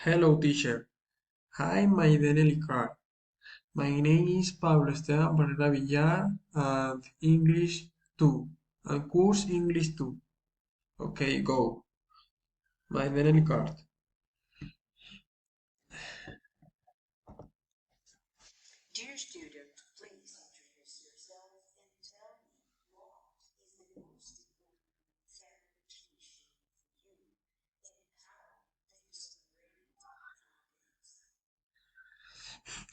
Hello, teacher. Hi, my daily card. My name is Pablo Esteban Barrera Villar and English 2. And course English 2. Okay, go. My daily card.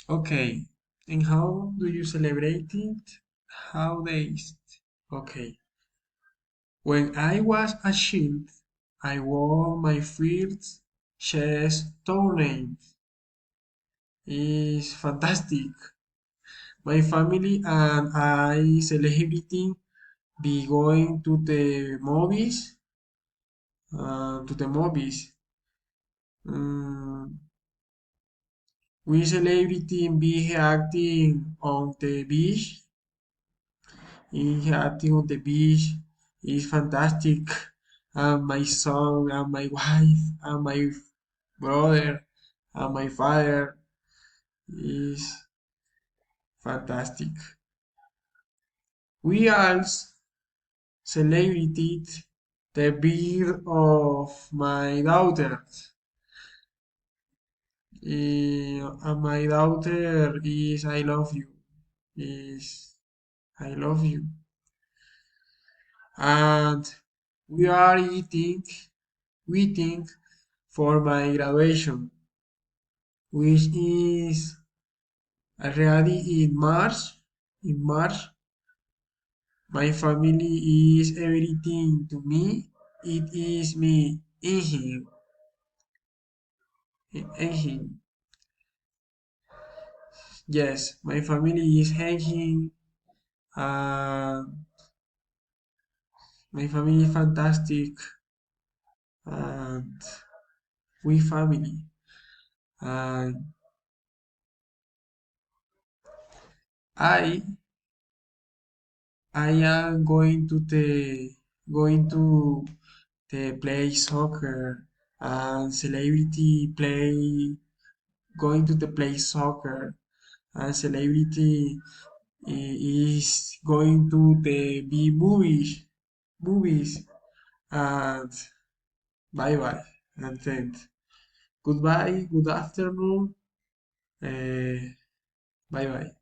Okay. And how do you celebrate it? How days? Okay. When I was a child, I won my first chess tournament. It's fantastic. My family and I celebrating be going to the movies. Mm, we celebrating be acting on the beach. Acting on the beach is fantastic. And my son and my wife and my brother and my father is fantastic. We also celebrated the birth of my daughter. And my daughter is I love you. Is I love you. And we are waiting for my graduation, which is already in March. In March, my family is everything to me. It is me in him. In him. Yes, my family is hanging. Uh, my family is fantastic. And we family. And I I am going to play soccer and celebrity play going to the play soccer and celebrity is going to the be movies and bye bye and then goodbye, good afternoon, uh, bye bye.